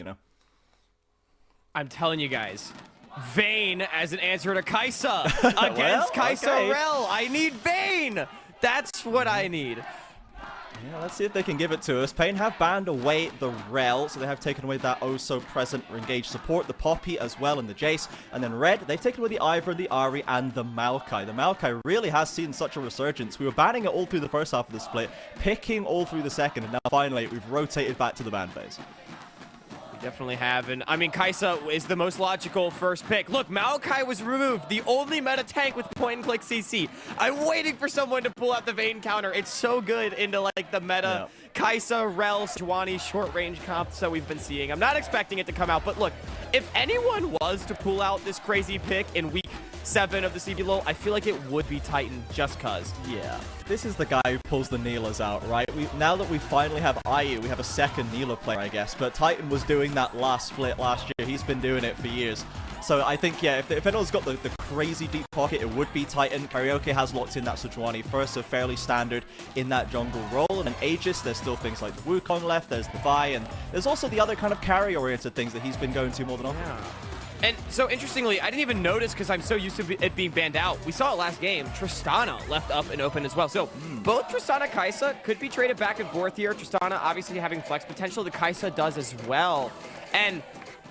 you know? I'm telling you guys, Vayne as an answer to Kai'Sa against Kai'Sa Rel. I need Vayne. That's what I need. Yeah, let's see if they can give it to us. Pain have banned away the Rel, so they have taken away that oh-so-present engaged support, the Poppy as well, and the Jace. And then Red, they've taken away the Ivern, the Ahri, and the Maokai. The Maokai really has seen such a resurgence. We were banning it all through the first half of the split, picking all through the second, and now finally we've rotated back to the ban phase. Definitely have, and I mean, Kai'Sa is the most logical first pick. Look, Maokai was removed, the only meta tank with point-and-click CC. I'm waiting for someone to pull out the Vayne counter. It's so good into, like, the meta Kai'Sa, Rel, Sejuani short-range comps that we've been seeing. I'm not expecting it to come out, but look, if anyone was to pull out this crazy pick in week 7 of the CBLOL, I feel like it would be Titan just cuz. Yeah, this is the guy who pulls the Neelas out, right? Now that we finally have IU, we have a second Neela player, I guess, but Titan was doing that last split last year. He's been doing it for years. So I think, yeah, if anyone's got the crazy deep pocket, it would be Titan. Karaoke has locked in that Sejuani first, so fairly standard in that jungle role. And then Aegis, there's still things like the Wukong left, there's the Vi, and there's also the other kind of carry-oriented things that he's been going to more than often. Yeah. And so interestingly, I didn't even notice because I'm so used to it being banned out. We saw it last game. Tristana left up and open as well. So both Tristana and Kai'Sa could be traded back and forth here. Tristana obviously having flex potential. The Kai'Sa does as well. And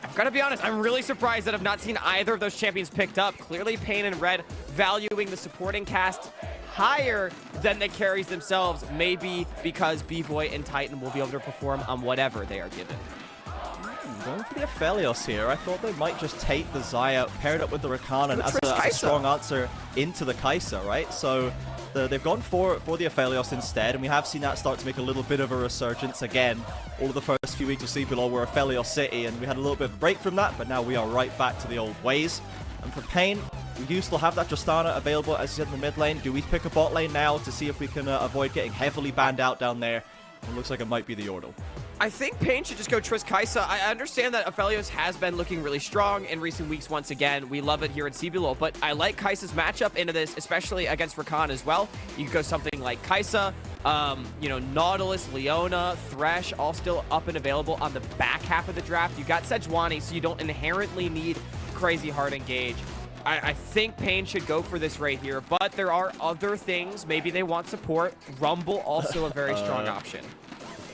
I've got to be honest, I'm really surprised that I've not seen either of those champions picked up. Clearly Pain and Red valuing the supporting cast higher than the carries themselves. Maybe because B-Boy and Titan will be able to perform on whatever they are given. Going for the Aphelios here. I thought they might just take the Xayah, pair it up with the Rakan, and as a strong answer into the Kai'Sa, right? So they've gone for the Aphelios instead, and we have seen that start to make a little bit of a resurgence again. All of the first few weeks of CBLOL were Aphelios City, and we had a little bit of a break from that, but now we are right back to the old ways. And for Pain, we do still have that Tristana available, as you said, in the mid lane. Do we pick a bot lane now to see if we can avoid getting heavily banned out down there? It looks like it might be the Yordle. I think Pain should just go Triss Kai'Sa. I understand that Aphelios has been looking really strong in recent weeks once again. We love it here at CBLOL, but I like Kai'Sa's matchup into this, especially against Rakan as well. You could go something like Kai'Sa, you know, Nautilus, Leona, Thresh, all still up and available on the back half of the draft. You got Sejuani, so you don't inherently need crazy hard engage. I think Pain should go for this right here, but there are other things. Maybe they want support. Rumble, also a very strong option.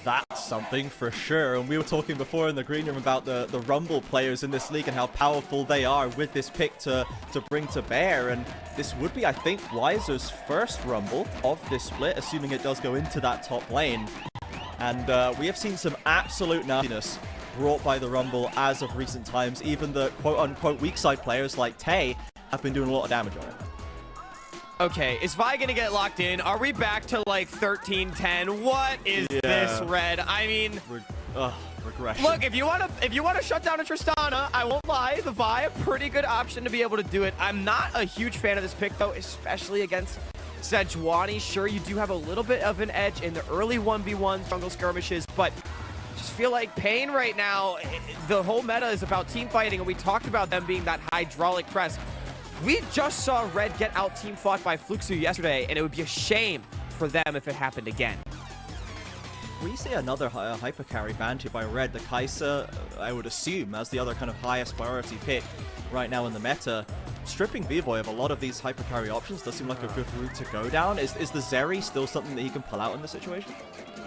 That's something for sure. And we were talking before in the green room about the Rumble players in this league and how powerful they are with this pick to bring to bear. And this would be, I think, Weiser's first Rumble of this split, assuming it does go into that top lane. And we have seen some absolute nastiness brought by the Rumble as of recent times. Even the quote-unquote weak side players like Tay have been doing a lot of damage on it. Okay, is Vi gonna get locked in? Are we back to like 13-10? What is this, Red? I mean, regression. Look, if you wanna shut down a Tristana, I won't lie, the Vi a pretty good option to be able to do it. I'm not a huge fan of this pick though, especially against Sejuani. Sure, you do have a little bit of an edge in the early 1v1 jungle skirmishes, but just feel like Pain right now, the whole meta is about team fighting, and we talked about them being that hydraulic press. We just saw Red get out team fought by Fluxu yesterday, and it would be a shame for them if it happened again. We see another hyper carry banned here by Red. The Kai'Sa, I would assume, as the other kind of highest priority pick right now in the meta. Stripping B-Boy of a lot of these hyper carry options does seem like a good route to go down. Is the Zeri still something that he can pull out in this situation?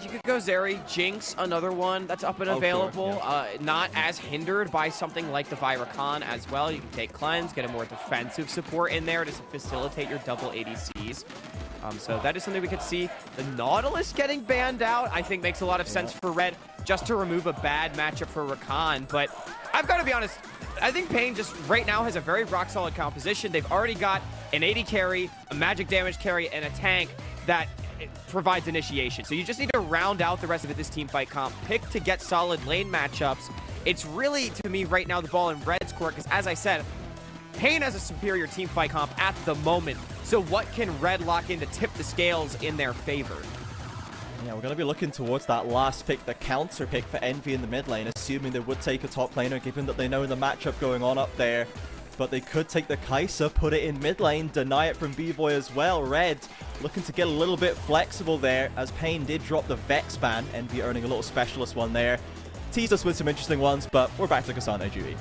You could go Zeri, Jinx, another one that's up and available. Sure, yeah. Not as hindered by something like the Rakan as well. You can take Cleanse, get a more defensive support in there to facilitate your double ADCs. So that is something we could see. The Nautilus getting banned out, I think makes a lot of sense for Red, just to remove a bad matchup for Rakan. But I've got to be honest, I think Pain just right now has a very rock-solid composition. They've already got an 80 carry, a magic damage carry, and a tank that provides initiation. So you just need to round out the rest of it, this team fight comp. Pick to get solid lane matchups. It's really, to me, right now, the ball in Red's court, because as I said, Pain has a superior team fight comp at the moment. So what can Red lock in to tip the scales in their favor? Yeah, we're going to be looking towards that last pick, the counter pick for Envy in the mid lane, assuming they would take a top laner, given that they know the matchup going on up there. But they could take the Kai'Sa, put it in mid lane, deny it from B-Boy as well. Red looking to get a little bit flexible there, as Pain did drop the Vex ban, Envy earning a little specialist one there. teased us with some interesting ones, but we're back to Cassandra GV.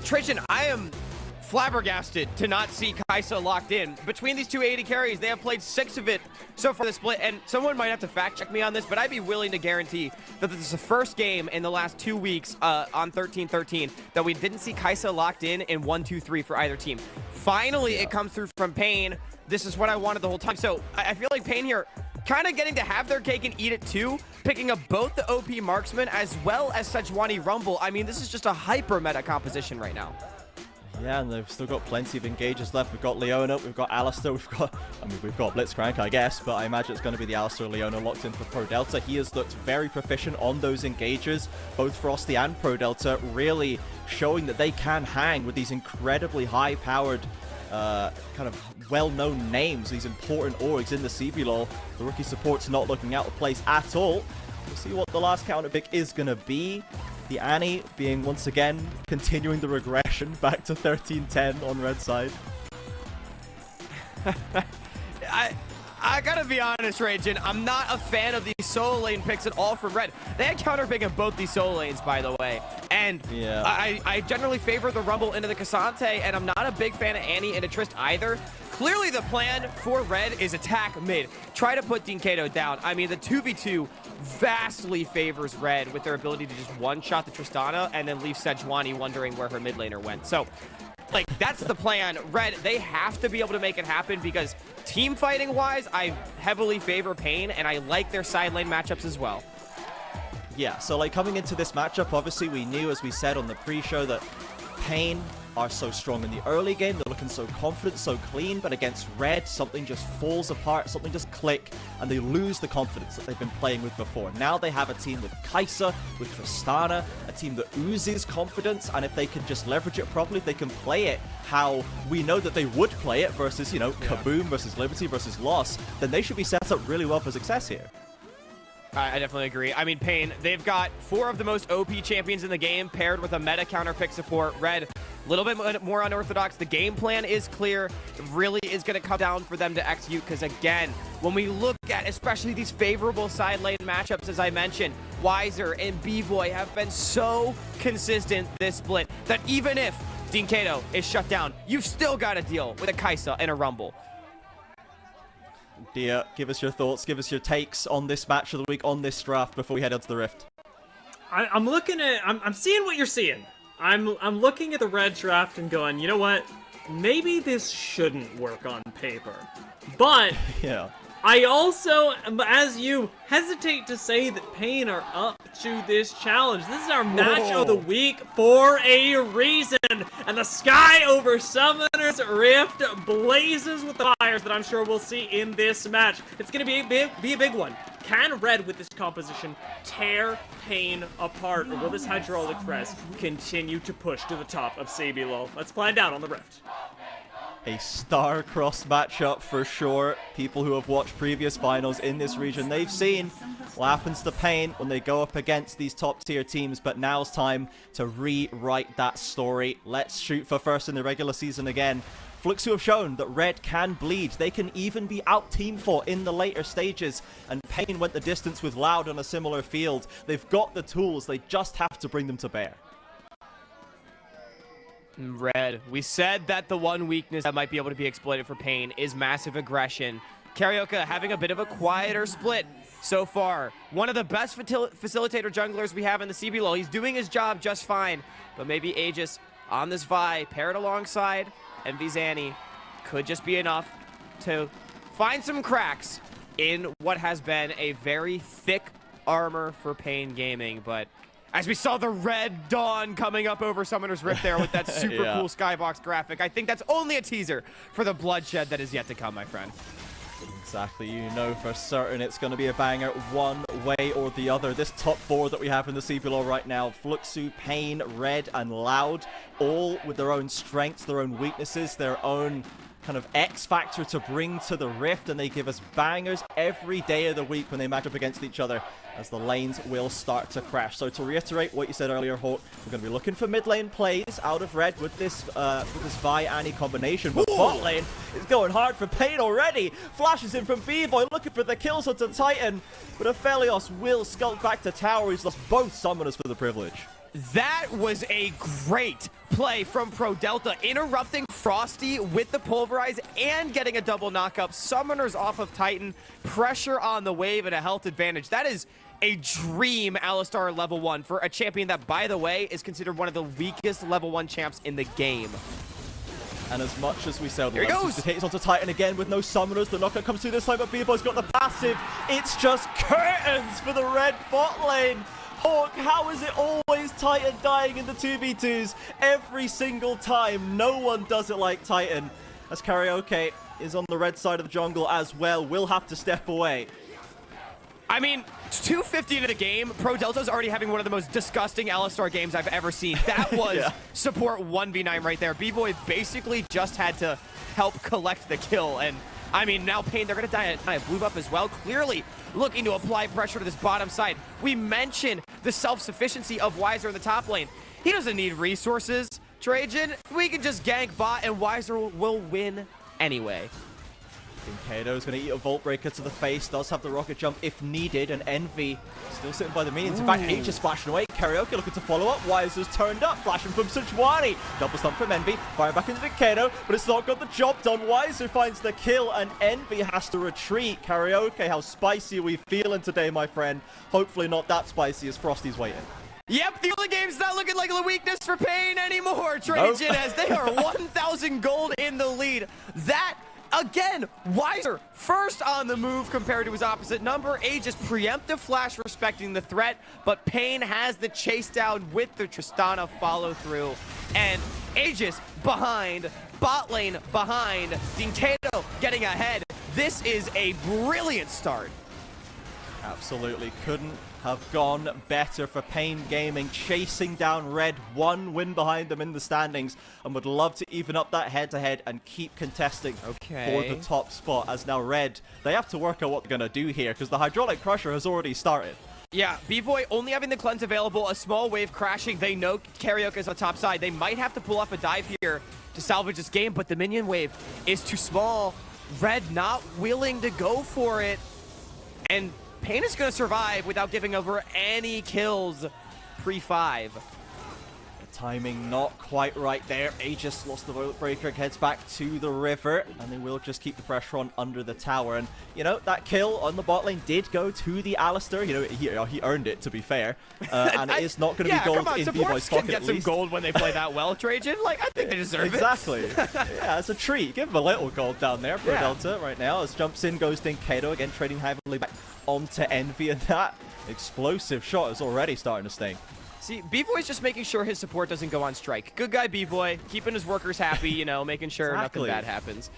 Trajan, I am flabbergasted to not see Kai'Sa locked in. Between these two AD carries, they have played 6 of it so far this split, and someone might have to fact check me on this, but I'd be willing to guarantee that this is the first game in the last 2 weeks on 13-13 that we didn't see Kai'Sa locked in 1-2-3 for either team. Finally, it comes through from Pain. This is what I wanted the whole time. So I feel like Pain here kind of getting to have their cake and eat it too, picking up both the OP marksman as well as Sejuani Rumble. I mean, this is just a hyper meta composition right now. Yeah, and they've still got plenty of engages left. We've got Leona, we've got Alistair, we've got Blitzcrank, I guess, but I imagine it's going to be the Alistair Leona locked in for Pro Delta. He has looked very proficient on those engages, both Frosty and Pro Delta, really showing that they can hang with these incredibly high-powered, kind of well-known names, these important orgs in the CBLOL. The rookie support's not looking out of place at all. We'll see what the last counter pick is going to be. The Annie being once again continuing the regression back to 13-10 on red side. I gotta be honest, Trajan, I'm not a fan of these solo lane picks at all from red. They had counter pick in both these solo lanes, by the way. And yeah. I generally favor the Rumble into the Cassante, and I'm not a big fan of Annie into Trist either. Clearly the plan for red is attack mid. Try to put Dinkato down. I mean, the 2v2 vastly favors red with their ability to just one-shot the Tristana and then leave Sejuani wondering where her mid laner went. So, like, that's the plan. Red, they have to be able to make it happen because team fighting wise, I heavily favor Pain, and I like their side lane matchups as well. Yeah, so like coming into this matchup, obviously we knew, as we said on the pre-show, that Pain are so strong in the early game. They're looking so confident, so clean, but against red, something just falls apart, something just click, and they lose the confidence that they've been playing with before. Now they have a team with Kai'Sa, with Tristana, a team that oozes confidence, and if they can just leverage it properly, if they can play it how we know that they would play it versus, you know, Kaboom versus Liberty versus Loss, then they should be set up really well for success here. I definitely agree. I mean, Pain, they've got 4 of the most OP champions in the game paired with a meta counter pick support. Red, a little bit more unorthodox. The game plan is clear. It really is going to come down for them to execute because, again, when we look at especially these favorable side lane matchups, as I mentioned, Weiser and B-Boy have been so consistent this split that even if Dinkato is shut down, you've still got to deal with a Kai'Sa and a Rumble. Dia, give us your thoughts, give us your takes on this match of the week, on this draft before we head into the Rift. I'm looking at, I'm seeing what you're seeing. I'm looking at the red draft and going, you know what? Maybe this shouldn't work on paper. But yeah. I also, as you, hesitate to say that Pain are up to this challenge. This is our match of the week for a reason. And the sky over Summoner's Rift blazes with the fires that I'm sure we'll see in this match. It's going to be a big one. Can red with this composition tear Pain apart? Or will this hydraulic press continue to push to the top of CBLOL? Let's find out on the Rift. A star-crossed matchup for sure. People who have watched previous finals in this region, they've seen what happens to Pain when they go up against these top-tier teams, but now's time to rewrite that story. Let's shoot for first in the regular season again. Fluxu have shown that red can bleed. They can even be out-team fought in the later stages, and Pain went the distance with Loud on a similar field. They've got the tools, they just have to bring them to bear. Red, we said that the one weakness that might be able to be exploited for Pain is massive aggression. Karioka having a bit of a quieter split so far. One of the best facilitator junglers we have in the CBLOL. He's doing his job just fine, but maybe Aegis on this Vi paired alongside MV Zanny could just be enough to find some cracks in what has been a very thick armor for Pain Gaming, but as we saw the red dawn coming up over Summoner's Rift there with that super cool skybox graphic, I think that's only a teaser for the bloodshed that is yet to come, my friend. Exactly, you know for certain it's going to be a banger one way or the other. This top 4 that we have in the CBLOL right now, Fluxu, Pain, Red, and Loud, all with their own strengths, their own weaknesses, their own kind of X factor to bring to the Rift, and they give us bangers every day of the week when they match up against each other, as the lanes will start to crash. So to reiterate what you said earlier, Hawk, we're going to be looking for mid lane plays out of Red with this Vi Annie combination, but bot lane is going hard for Pain already. Flashes in from B-Boy, looking for the kills onto Titan, but Aphelios will skulk back to tower. He's lost both summoners for the privilege. That was a great play from Pro Delta, interrupting Frosty with the Pulverize and getting a double knockup. Summoners off of Titan, pressure on the wave, and a health advantage. That is a dream Alistar level 1 for a champion that, by the way, is considered one of the weakest level 1 champs in the game. And as much as we said, here he goes. The hit is onto Titan again with no summoners. The knockup comes through this time, but B-Boy's got the passive. It's just curtains for the Red bot lane. Hawk, how is it always Titan dying in the 2v2s? Every single time. No one does it like Titan. As Karaoke is on the red side of the jungle as well. Will have to step away. I mean, 250 into the game, Pro Delta's already having one of the most disgusting Alistar games I've ever seen. That was support 1v9 right there. B-Boy basically just had to help collect the kill, and I mean, now Pain, they're going to die at blue buff as well. Clearly looking to apply pressure to this bottom side. We mentioned the self-sufficiency of Weiser in the top lane. He doesn't need resources. Trajan, we can just gank bot and Weiser will win anyway. Kato is going to eat a Vault Breaker to the face, does have the rocket jump if needed, and Envy still sitting by the minions. In fact, H is flashing away. Karaoke looking to follow up. Weiser's turned up, flashing from Sejuani. Double stomp from Envy, fire back into the Kato, but it's not got the job done. Weiser finds the kill, and Envy has to retreat. Karaoke, how spicy are we feeling today, my friend? Hopefully not that spicy as Frosty's waiting. Yep, the early game's not looking like a weakness for Pain anymore, Trajan, as they are 1,000 gold in the lead. That again, Weiser first on the move compared to his opposite number. Aegis preemptive flash respecting the threat, but Pain has the chase down with the Tristana follow through. And Aegis behind, bot lane behind, Dinkato getting ahead. This is a brilliant start. Absolutely couldn't have gone better for Pain Gaming, chasing down Red, one win behind them in the standings, and would love to even up that head-to-head and keep contesting for the top spot. As now Red, they have to work out what they're going to do here, because the Hydraulic Crusher has already started. Yeah, B-Boy only having the cleanse available, a small wave crashing. They know Karaoke is on the top side. They might have to pull off a dive here to salvage this game, but the minion wave is too small. Red not willing to go for it, and Pain is going to survive without giving over any kills pre-5. The timing not quite right there. Aegis lost the Void Breaker, heads back to the river, and they will just keep the pressure on under the tower. And, you know, that kill on the bot lane did go to the Alistar. You know, he earned it, to be fair. And it is not going to be gold in B-Boy's pocket, get some gold when they play that well, Trajan. Like, I think they deserve exactly. Yeah, it's a treat. Give him a little gold down there for Delta right now. As jumps in, goes Dinkato, again trading heavily back onto Envy, and that explosive shot is already starting to sting. See, B-Boy's just making sure his support doesn't go on strike. Good guy, B-Boy, keeping his workers happy, you know, making sure nothing bad happens.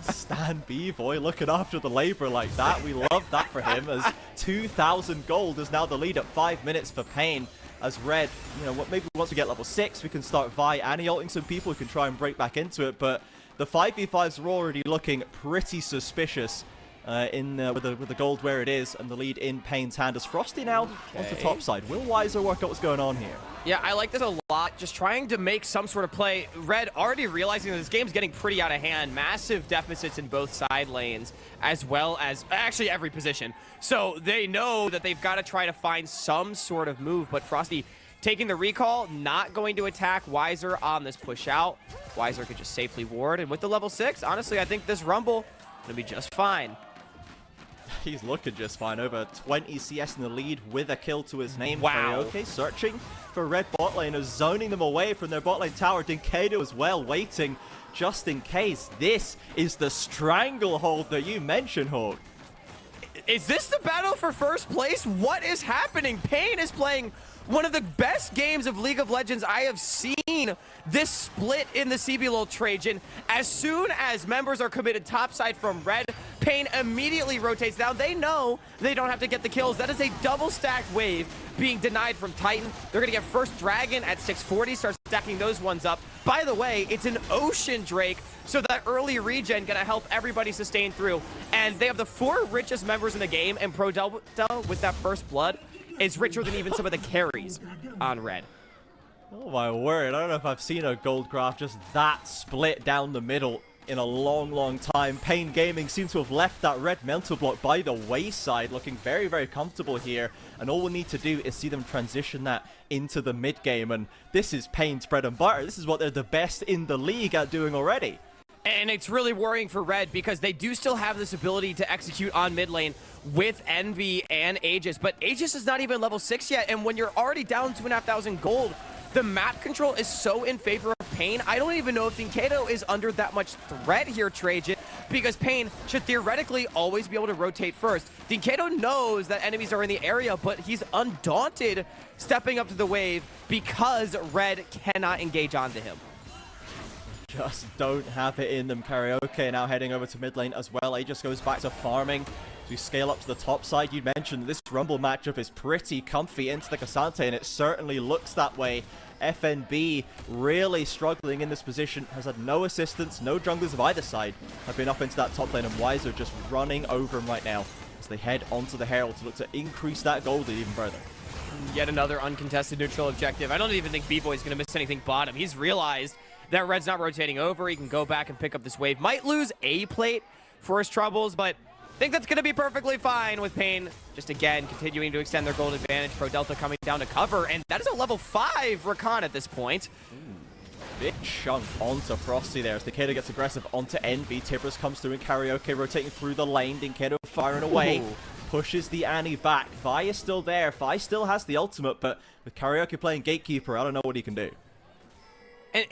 Stan B-Boy looking after the labor like that. We love that for him, as 2,000 gold is now the lead at 5 minutes for Pain. As Red, you know, maybe once we get level 6, we can start Vi anti-ulting some people who can try and break back into it, but the 5v5s are already looking pretty suspicious. With the gold where it is, and the lead in Pain's hand as Frosty now onto top side. Will Weiser work out what's going on here? Yeah, I like this a lot. Just trying to make some sort of play. Red already realizing that this game's getting pretty out of hand. Massive deficits in both side lanes, as well as actually every position. So they know that they've got to try to find some sort of move, but Frosty taking the recall, not going to attack Weiser on this push out. Weiser could just safely ward, and with the level 6, honestly, I think this Rumble gonna be just fine. He's looking just fine. Over 20 CS in the lead with a kill to his name. Wow. Karaoke searching for Red bot laners, zoning them away from their bot lane tower. Dinkato as well, waiting just in case. This is the stranglehold that you mentioned, Hawk. Is this the battle for first place? What is happening? Pain is playing one of the best games of League of Legends I have seen this split in the CBLOL Trajan. As soon as members are committed topside from Red, Pain immediately rotates down. They know they don't have to get the kills. That is a double stacked wave being denied from Titan. They're gonna get first Dragon at 640, start stacking those ones up. By the way, it's an Ocean Drake, so that early regen gonna help everybody sustain through. And they have the 4 richest members in the game, and Pro Delta with that first blood is richer than even some of the carries on Red. Oh my word, I don't know if I've seen a gold graph just that split down the middle in a long, long time. Pain Gaming seems to have left that red mental block by the wayside, looking very, very comfortable here. And all we need to do is see them transition that into the mid game. And this is Pain's bread and butter. This is what they're the best in the league at doing already. And it's really worrying for Red because they do still have this ability to execute on mid lane with Envy and Aegis, but Aegis is not even level 6 yet, and when you're already down 2,500 gold, the map control is so in favor of Pain. I don't even know if Dinkato is under that much threat here, Trajan, because Pain should theoretically always be able to rotate first. Dinkato knows that enemies are in the area, but he's undaunted stepping up to the wave because Red cannot engage onto him. Just don't have it in them. Karaoke now heading over to mid lane as well. Aegis goes back to farming. As we scale up to the top side, you mentioned this Rumble matchup is pretty comfy into the Cassante, and it certainly looks that way. FNB really struggling in this position, has had no assistance, no junglers of either side have been up into that top lane, and Wiser just running over him right now as they head onto the Herald to look to increase that gold lead even further. Yet another uncontested neutral objective. I don't even think B-Boy's going to miss anything bottom. He's realized that Red's not rotating over. He can go back and pick up this wave. Might lose a plate for his troubles, but I think that's going to be perfectly fine with Pain. Just again, continuing to extend their gold advantage. Pro Delta coming down to cover, and that is a level 5 Rakan at this point. Big chunk onto Frosty there as Dinkato gets aggressive onto Envy. Tibbers comes through and Karaoke rotating through the lane. Dinkato firing away. Pushes the Annie back. Vi is still there. Vi still has the ultimate, but with Karaoke playing Gatekeeper, I don't know what he can do.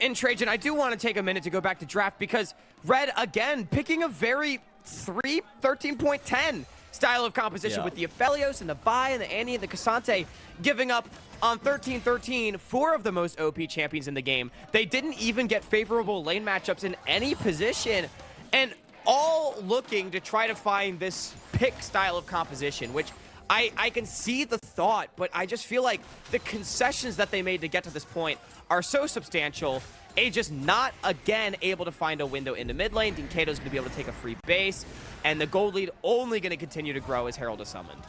And Trajan, I do want to take a minute to go back to draft because Red, again, picking a very 13.10 style of composition with the Aphelios and the Vi and the Annie and the Cassante giving up on 13-13, 4 of the most OP champions in the game. They didn't even get favorable lane matchups in any position, and all looking to try to find this pick style of composition, which I can see the thought, but I just feel like the concessions that they made to get to this point are so substantial. Aegis not, again, able to find a window into mid lane. Dinkato's going to be able to take a free base, and the gold lead only going to continue to grow as Herald is summoned.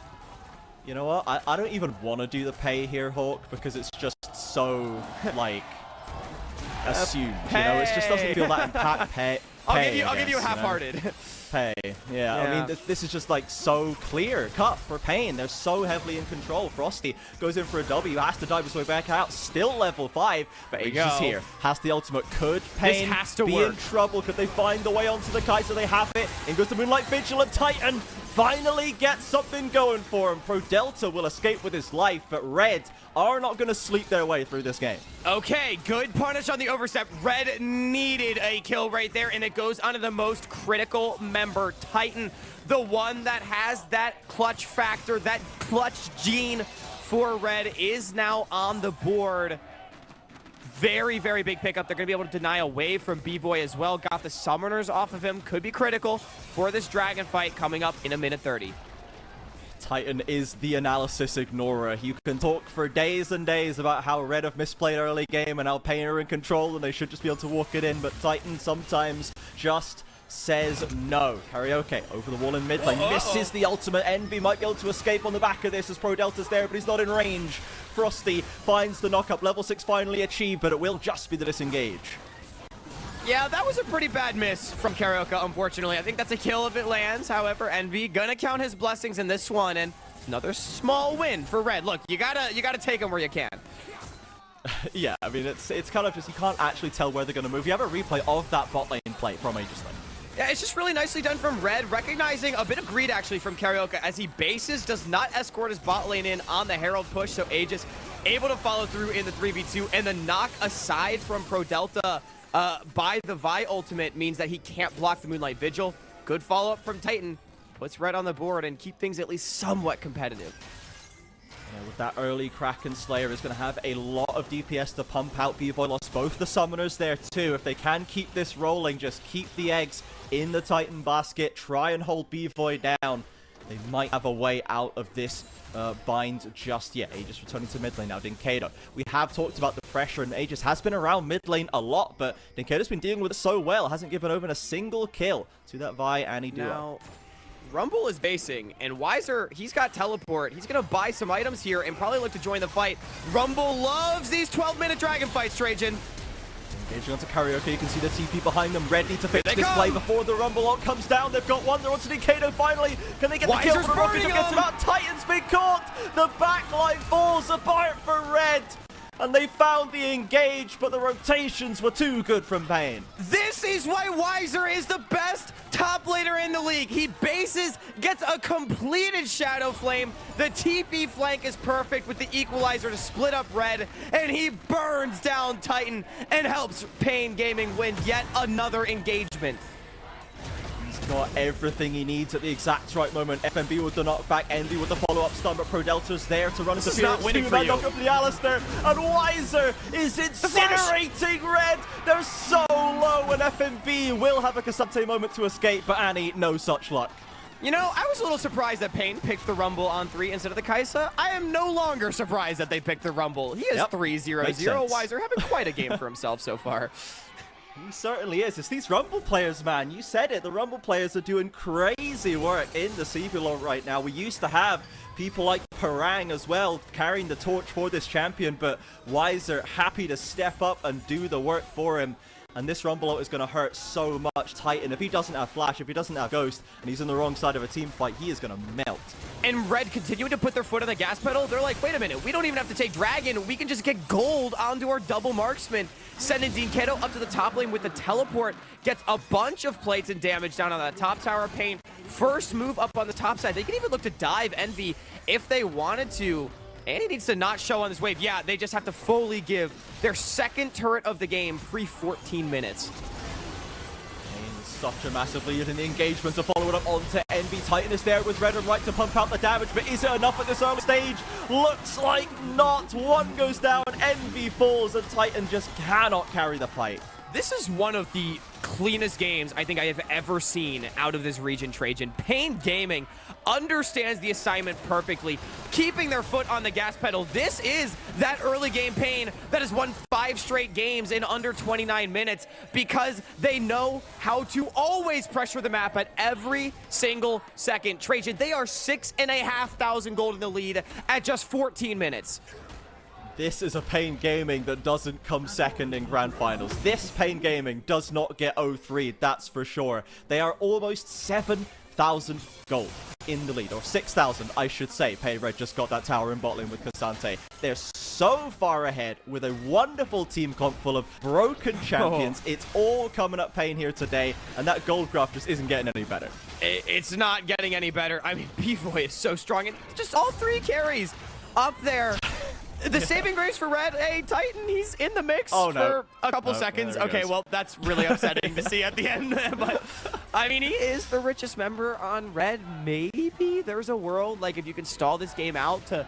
You know what? I don't even want to do the pay here, Hawk, because it's just so, like, assumed. You know, it just doesn't feel that impact pay. I'll give you a half-hearted. Pay. Yeah, I mean, this is just like so clear cut for Pain. They're so heavily in control. Frosty goes in for a W, has to dive his way back out, still level 5, but Aegis is here, has the ultimate. Could Pain be in trouble? Could they find the way onto the kite? So they have it. In goes the Moonlight Vigil, and Titan finally gets something going for him. Pro Delta will escape with his life, but Red are not going to sleep their way through this game. Okay, good punish on the overstep. Red needed a kill right there, and it goes onto the most critical member, Titan, the one that has that clutch factor, that clutch gene for Red is now on the board. Very, very big pickup. They're going to be able to deny a wave from B-Boy as well. Got the summoners off of him. Could be critical for this dragon fight coming up in a minute 30. Titan is the analysis ignorer. You can talk for days and days about how Red have misplayed early game and how Pain are in control and they should just be able to walk it in, but Titan sometimes just says no. Karaoke over the wall in mid lane, misses the ultimate. Envy might be able to escape on the back of this as Pro Delta's there, but he's not in range. Frosty finds the knock-up. Level 6 finally achieved, but it will just be the disengage. Yeah, that was a pretty bad miss from Karaoke, unfortunately. I think that's a kill if it lands. However, Envy gonna count his blessings in this one, and another small win for Red. Look, you gotta take them where you can. Yeah, I mean, it's kind of just, you can't actually tell where they're gonna move. You have a replay of that bot lane play from Aegis lane. Yeah, it's just really nicely done from Red, recognizing a bit of greed actually from Karaoke as he bases, does not escort his bot lane in on the Herald push, so Aegis able to follow through in the 3v2, and the knock aside from Pro Delta by the Vi ultimate means that he can't block the Moonlight Vigil. Good follow-up from Titan, puts Red on the board and keep things at least somewhat competitive. Yeah, with That early Kraken Slayer is going to have a lot of DPS to pump out. B-Boy lost both the summoners there too. If they can keep this rolling, just keep the eggs in the Titan basket, try and hold B-Boy down. They might have a way out of this bind just yet. Aegis returning to mid lane now. Dinkato. We have talked about the pressure, and Aegis has been around mid lane a lot, but Dinkato's been dealing with it so well. Hasn't given over a single kill to that Vi Annie duo. Now, Rumble is basing, and Weiser, he's got teleport. He's going to buy some items here and probably look to join the fight. Rumble loves these 12-minute dragon fights, Trajan. Engaging onto Karaoke, you can see the TP behind them, ready to finish this play before the Rumble ult comes down. They've got one, they're onto Dinkato finally. Can they get the kill? The rocket gets him out. Titan's been caught. The backline falls apart for Red. And they found the engage, but the rotations were too good from Pain. This is why Weiser is the best top laner in the league. He bases, gets a completed Shadow Flame. The TP flank is perfect with the equalizer to split up Red, and he burns down Titan and helps Pain Gaming win yet another engagement. Got everything he needs at the exact right moment. FMB with the knockback, Envy with the follow-up stun, but Pro Delta's there to run into This is not winning for you. Knock up the Alistair, and Weiser is incinerating Red. They're so low, and FMB will have a Kasante moment to escape, but Annie, no such luck. You know, I was a little surprised that Pain picked the Rumble on 3 instead of the Kai'Sa. I am no longer surprised that they picked the Rumble. He is 3-0-0. Weiser having quite a game for himself so far. He certainly is. It's these Rumble players, man. You said it. The Rumble players are doing crazy work in the CBLOL right now. We used to have people like Parang as well carrying the torch for this champion, but Weiser happy to step up and do the work for him. And this Rumble ult is going to hurt so much Titan. If he doesn't have Flash, if he doesn't have Ghost, and he's on the wrong side of a team fight, he is going to melt. And Red continuing to put their foot on the gas pedal. They're like, wait a minute, we don't even have to take Dragon. We can just get gold onto our double marksman. Sending Dinkato up to the top lane with the teleport. Gets a bunch of plates and damage down on that top tower. Pain first move up on the top side. They can even look to dive Envy if they wanted to. And he needs to not show on this wave. Yeah, they just have to fully give their second turret of the game pre-14 minutes. Such a massive lead in the engagement to follow it up onto Envy. Titan is there with Red and right to pump out the damage, but is it enough at this early stage? Looks like not. One goes down, Envy falls, and Titan just cannot carry the fight. This is one of the cleanest games I think I have ever seen out of this region, Trajan. Pain Gaming understands the assignment perfectly, keeping their foot on the gas pedal. This is that early game Pain that has won 5 straight games in under 29 minutes because they know how to always pressure the map at every single second. Trajan, they are 6,500 gold in the lead at just 14 minutes. This is a Pain Gaming that doesn't come second in Grand Finals. This Pain Gaming does not get 0-3, that's for sure. They are almost 7,000 gold in the lead, or 6,000, I should say. Pain Red just got that tower in bot lane with Kasante. They're so far ahead with a wonderful team comp full of broken champions. It's all coming up Pain here today, and that gold graph just isn't getting any better. It's not getting any better. I mean, B-Boy is so strong, and just all 3 carries up there. The saving grace for Red, hey, Titan, he's in the mix for a couple seconds. Okay, well, that's really upsetting to see at the end. But, I mean, he is the richest member on Red. Maybe there's a world, like, if you can stall this game out to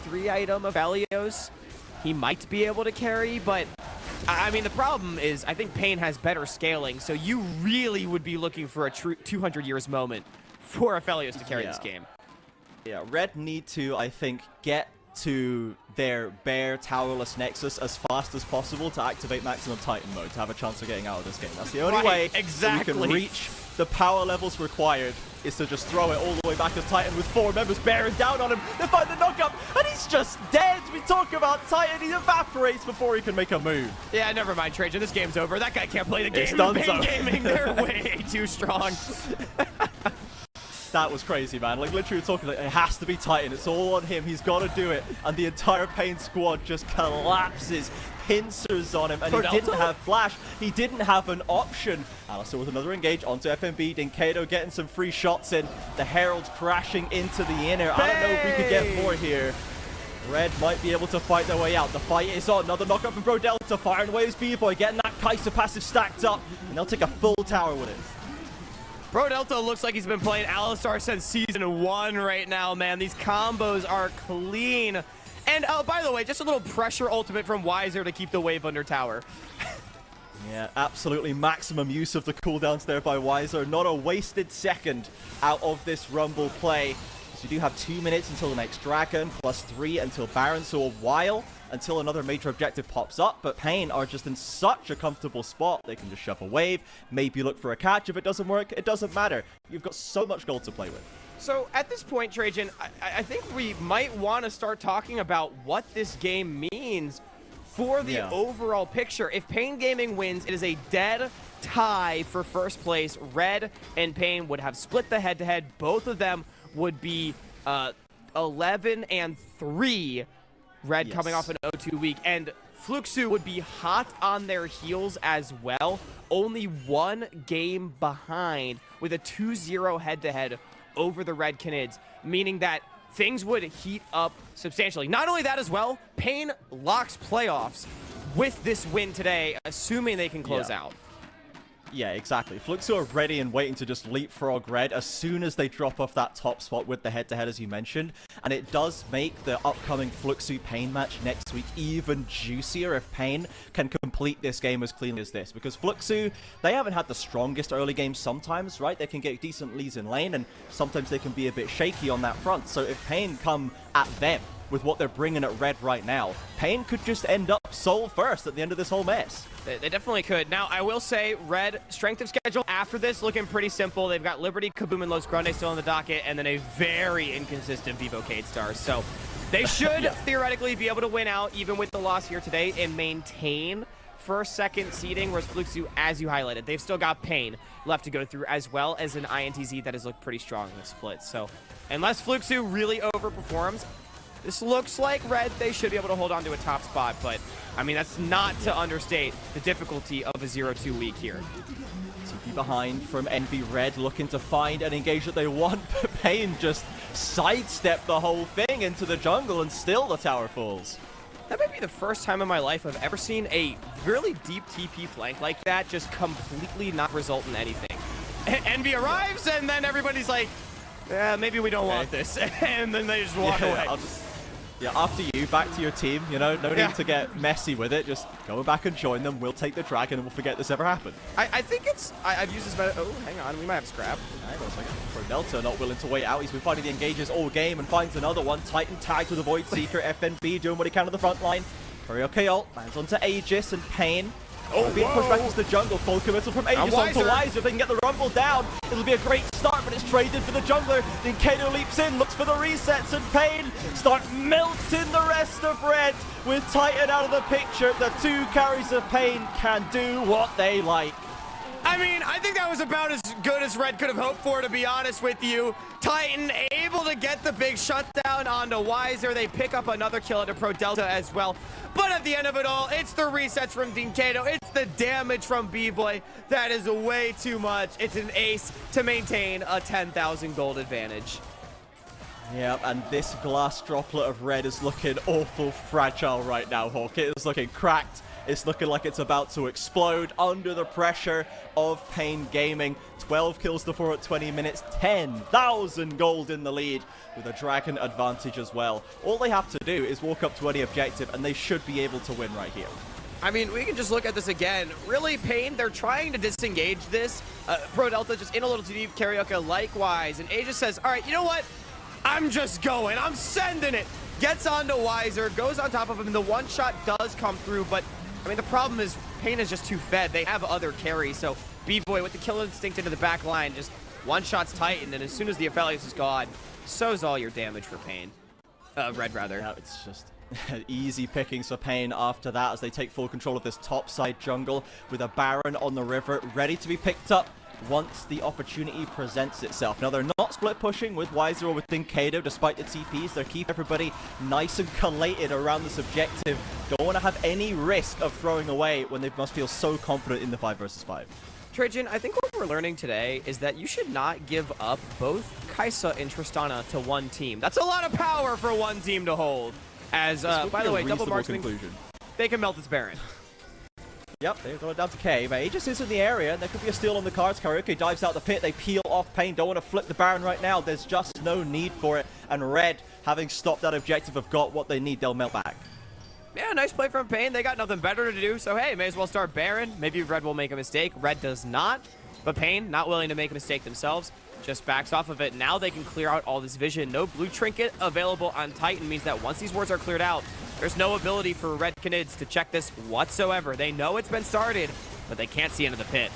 3 item of Elios, he might be able to carry. But, I mean, the problem is I think Pain has better scaling, so you really would be looking for a true 200 years moment for Aphelios to carry this game. Yeah, Red need to, I think, get to their bare towerless nexus as fast as possible to activate maximum Titan mode to have a chance of getting out of this game. That's the only way that we can reach the power levels required, is to just throw it all the way back as Titan with 4 members bearing down on him. They find the knockup, and he's just dead. We talk about Titan, he evaporates before he can make a move. Yeah, never mind, Trajan. This game's over. That guy can't play the game. It's done so. Gaming, they're way too strong. That was crazy, man. Like, literally talking, like, it has to be Titan. It's all on him. He's got to do it. And the entire Pain squad just collapses, pincers on him. And he didn't have Flash. He didn't have an option. Alistair with another engage onto FMB. Dinkato getting some free shots in. The Herald crashing into the inner. I don't know if we could get more here. Red might be able to fight their way out. The fight is on. Another knockup from Pro Delta. Firing waves B-Boy. Getting that Kai'Sa passive stacked up. And they'll take a full tower with it. Pro Delta looks like he's been playing Alistar since Season 1 right now, man. These combos are clean. And by the way, just a little pressure ultimate from Weiser to keep the wave under tower. Yeah, absolutely maximum use of the cooldowns there by Weiser. Not a wasted second out of this Rumble play. So you do have 2 minutes until the next Dragon, +3 until Baron, so a while until another major objective pops up, but Pain are just in such a comfortable spot. They can just shove a wave, maybe look for a catch. If it doesn't work, it doesn't matter. You've got so much gold to play with. So at this point, Trajan, I think we might want to start talking about what this game means for the overall picture. If Pain Gaming wins, it is a dead tie for first place. Red and Pain would have split the head-to-head. Both of them would be 11-3. Red coming off an 0-2 week, and Fluxu would be hot on their heels as well. Only 1 game behind with a 2-0 head-to-head over the Red Canids, meaning that things would heat up substantially. Not only that as well, Pain locks playoffs with this win today, assuming they can close out. Yeah, exactly. Fluxu are ready and waiting to just leapfrog Red as soon as they drop off that top spot with the head-to-head, as you mentioned. And it does make the upcoming Fluxu-Pain match next week even juicier if Pain can complete this game as cleanly as this. Because Fluxu, they haven't had the strongest early games sometimes, right? They can get decent leads in lane, and sometimes they can be a bit shaky on that front. So if Pain come at them with what they're bringing at Red right now, Pain could just end up sole first at the end of this whole mess. They definitely could. Now, I will say, Red, strength of schedule after this looking pretty simple. They've got Liberty, Kaboom, and Los Grandes still on the docket, and then a very inconsistent Vivo Cade Stars. So they should theoretically be able to win out, even with the loss here today, and maintain first, second seeding, whereas Fluxu, as you highlighted, they've still got Pain left to go through, as well as an INTZ that has looked pretty strong in the split. So unless Fluxu really overperforms, this looks like Red, they should be able to hold on to a top spot, but, I mean, that's not to understate the difficulty of a 0-2 week here. TP behind from Envy Red, looking to find an engage that they want, but Pain just sidestepped the whole thing into the jungle, and still the tower falls. That might be the first time in my life I've ever seen a really deep TP flank like that just completely not result in anything. Envy arrives, and then everybody's like, maybe we don't want this, and then they just walk away. After you, back to your team, you know, no need to get messy with it. Just go back and join them. We'll take the dragon and we'll forget this ever happened. I think it's, I've used this meta. Oh, hang on, we might have scrap. Hang on a second. Pro Delta not willing to wait out. He's been finding the engages all game and finds another one. Titan tagged with a Void Seeker. FNB doing what he can on the front line. Karyoke ult lands onto Aegis and Pain. Being pushed back into the jungle. Full committal from Aegis onto Weiser. If they can get the Rumble down, it'll be a great start, but it's traded for the jungler. Then Kato leaps in, looks for the resets, and Pain start melting the rest of Red with Titan out of the picture. The 2 carries of Pain can do what they like. I mean, I think that was about as good as Red could have hoped for, to be honest with you. Titan able to get the big shutdown onto Weiser. They pick up another kill into Pro Delta as well. But at the end of it all, it's the resets from Dinkato. It's the damage from B-Boy. That is way too much. It's an ace to maintain a 10,000 gold advantage. Yep, and this glass droplet of Red is looking awful fragile right now, Hawk. It is looking cracked. It's looking like it's about to explode under the pressure of Pain Gaming. 12 kills to 4 at 20 minutes, 10,000 gold in the lead with a dragon advantage as well. All they have to do is walk up to any objective and they should be able to win right here. I mean, we can just look at this again. Really, Pain, they're trying to disengage this. Pro Delta just in a little too deep, Karyoke likewise. And Aegis says, all right, you know what? I'm just going. I'm sending it. Gets onto Weiser, goes on top of him, and the one shot does come through, but I mean, the problem is Pain is just too fed. They have other carries, so B-Boy with the kill instinct into the back line, just one-shots Titan, and as soon as the Aphelios is gone, so's all your damage for Pain. Red, rather. Yeah, it's just easy pickings for Pain after that as they take full control of this topside jungle with a Baron on the river, ready to be picked up once the opportunity presents itself. Now, they're not split pushing with Weiser or with Dinkato despite the TPs. They're keeping everybody nice and collated around this objective. Don't want to have any risk of throwing away when they must feel so confident in the 5 versus 5. Trajan, I think what we're learning today is that you should not give up both Kai'Sa and Tristana to one team. That's a lot of power for one team to hold. As, by the way, double marksman, they can melt this Baron. Yep, they've got it down to K, but Aegis is in the area. There could be a steal on the cards. Karaoke dives out the pit. They peel off Pain. Don't want to flip the Baron right now. There's just no need for it. And Red, having stopped that objective, have got what they need. They'll melt back. Yeah, nice play from Pain. They got nothing better to do, so hey, may as well start Baron. Maybe Red will make a mistake. Red does not, but Pain, not willing to make a mistake themselves, just backs off of it. Now they can clear out all this vision. No blue trinket available on Titan means that once these wards are cleared out, there's no ability for Red Canids to check this whatsoever. They know it's been started, but they can't see into the pit.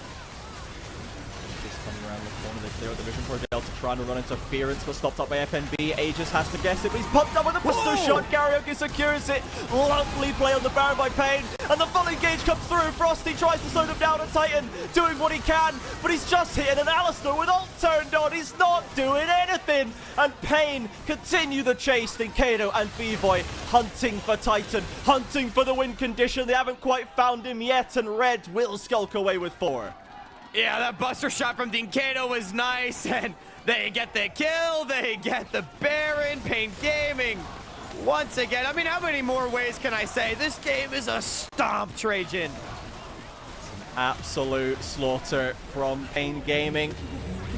Just coming around the corner, they clear out the vision for Delta, trying to run interference, but stopped up by FNB. Aegis has to guess it, but he's popped up with a pistol shot. Karaoke secures it. Lovely play on the Baron by Pain, and the full engage comes through. Frosty tries to slow him down on Titan, doing what he can, but he's just hitting an Alistar with ult turned on. He's not doing anything, and Pain continue the chase. Then Kato and B-Boy hunting for Titan, hunting for the win condition. They haven't quite found him yet, and Red will skulk away with 4. Yeah, that buster shot from Dinkato was nice, and they get the kill, they get the Baron. Pain Gaming, once again, I mean, how many more ways can I say? This game is a stomp, Trajan. Absolute slaughter from Pain Gaming.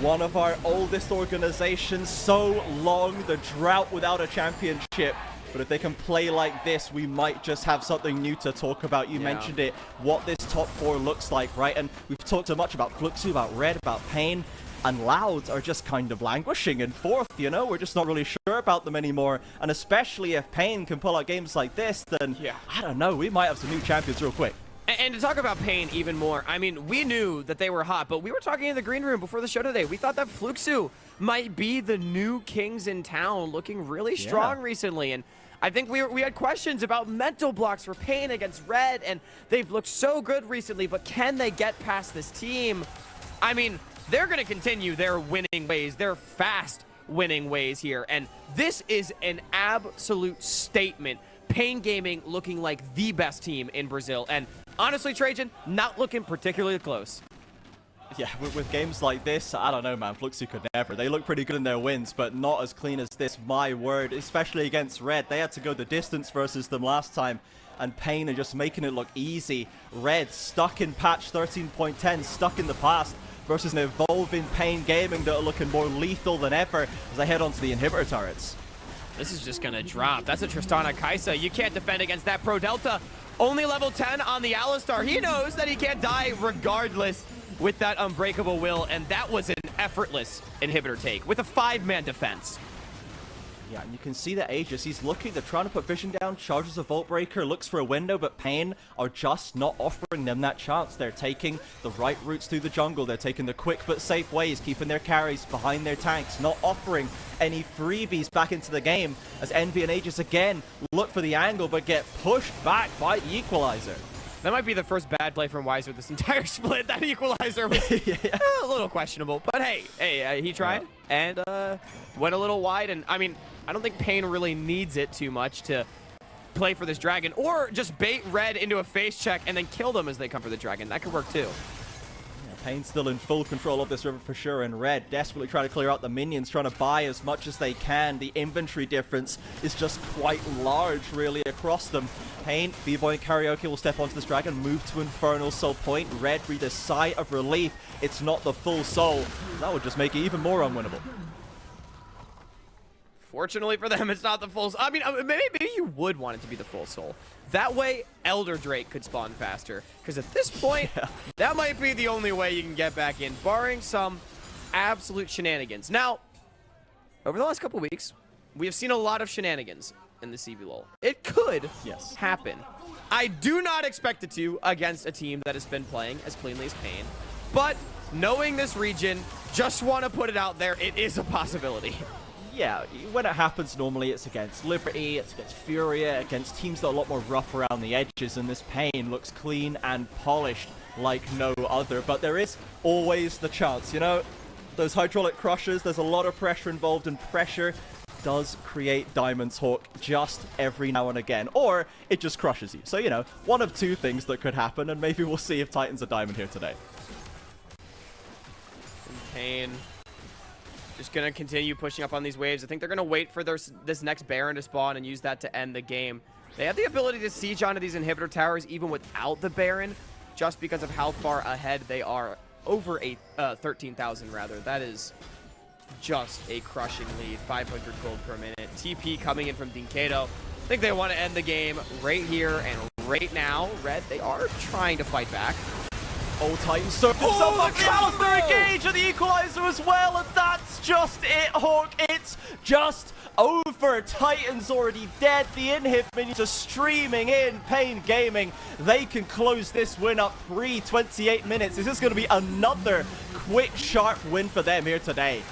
One of our oldest organizations, so long, the drought without a championship. But if they can play like this, we might just have something new to talk about. You mentioned it, what this top 4 looks like, right? And we've talked so much about Fluxu, about Red, about Pain, and Loud are just kind of languishing in 4th, you know? We're just not really sure about them anymore. And especially if Pain can pull out games like this, then, I don't know, we might have some new champions real quick. And to talk about Pain even more, I mean, we knew that they were hot, but we were talking in the green room before the show today. We thought that Fluxu might be the new kings in town, looking really strong recently. And I think we had questions about mental blocks for Pain against Red, and they've looked so good recently, but can they get past this team? I mean, they're going to continue their winning ways, their fast winning ways here, and this is an absolute statement. Pain Gaming looking like the best team in Brazil, and honestly, Trajan, not looking particularly close. Yeah, with games like this, I don't know, man. Fluxu could never. They look pretty good in their wins, but not as clean as this, my word. Especially against Red. They had to go the distance versus them last time, and Pain are just making it look easy. Red stuck in patch 13.10, stuck in the past, versus an evolving Pain Gaming that are looking more lethal than ever as they head onto the inhibitor turrets. This is just gonna drop. That's a Tristana Kaisa. You can't defend against that Pro Delta. Only level 10 on the Alistar. He knows that he can't die regardless with that Unbreakable Will, and that was an effortless inhibitor take with a 5-man defense. Yeah, and you can see that Aegis, he's looking, they're trying to put vision down, charges a Vault Breaker, looks for a window, but Pain are just not offering them that chance. They're taking the right routes through the jungle, they're taking the quick but safe ways, keeping their carries behind their tanks, not offering any freebies back into the game, as Envy and Aegis again look for the angle, but get pushed back by the Equalizer. That might be the first bad play from Weiser this entire split. That Equalizer was a little questionable, but hey, he tried and went a little wide, and I mean, I don't think Pain really needs it too much to play for this dragon, or just bait Red into a face check and then kill them as they come for the dragon. That could work too. Pain still in full control of this river for sure, and Red desperately trying to clear out the minions, trying to buy as much as they can. The inventory difference is just quite large, really, across them. Pain, B-Boy, and Karaoke will step onto this dragon, move to Infernal Soul Point. Red breathe a sigh of relief. It's not the full soul. That would just make it even more unwinnable. Fortunately for them, it's not the full soul. I mean, maybe you would want it to be the full soul. That way, Elder Drake could spawn faster. Because at this point, that might be the only way you can get back in, barring some absolute shenanigans. Now, over the last couple weeks, we have seen a lot of shenanigans in the CBLOL. It could happen. I do not expect it to against a team that has been playing as cleanly as Pain. But knowing this region, just want to put it out there, it is a possibility. Yeah, when it happens, normally it's against Liberty, it's against Furia, against teams that are a lot more rough around the edges, and this Pain looks clean and polished like no other. But there is always the chance, you know? Those hydraulic crushers, there's a lot of pressure involved, and pressure does create Diamond's Hawk just every now and again. Or it just crushes you. So, you know, one of two things that could happen, and maybe we'll see if Titans are Diamond here today. Pain just going to continue pushing up on these waves. I think they're going to wait for this next Baron to spawn and use that to end the game. They have the ability to siege onto these inhibitor towers even without the Baron. just because of how far ahead they are. Over 13,000 rather. That is just a crushing lead. 500 gold per minute. TP coming in from Dinkato. I think they want to end the game right here and right now. Red, they are trying to fight back. Old Titan served himself up. McAllister engage and the equalizer as well, and that's just it, Hawk. It's just over. Titan's already dead. The inhib minions are streaming in. Pain Gaming, they can close this win up 28 minutes. This is going to be another quick, sharp win for them here today.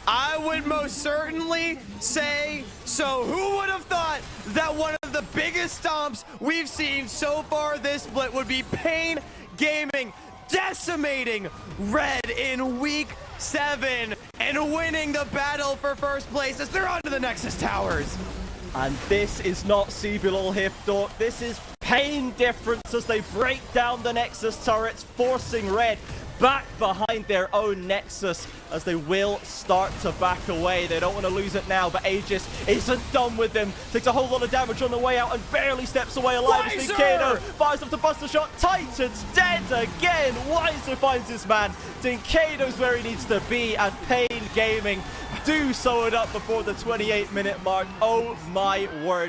I would most certainly say so. Who would have thought that one of the biggest stomps we've seen so far this split would be Pain Gaming decimating Red in week 7 and winning the battle for first place as they're on to the Nexus Towers. And this is not CBLOL Hifdork. This is Pain difference as they break down the Nexus turrets, forcing Red back behind their own Nexus as they will start to back away. They don't want to lose it now, but Aegis isn't done with them. Takes a whole lot of damage on the way out and barely steps away alive. Kano fires up to bust the shot. Titan's dead again. Weiser finds his man. Dinkado's where he needs to be, and Pain Gaming do sew it up before the 28-minute mark. Oh my word.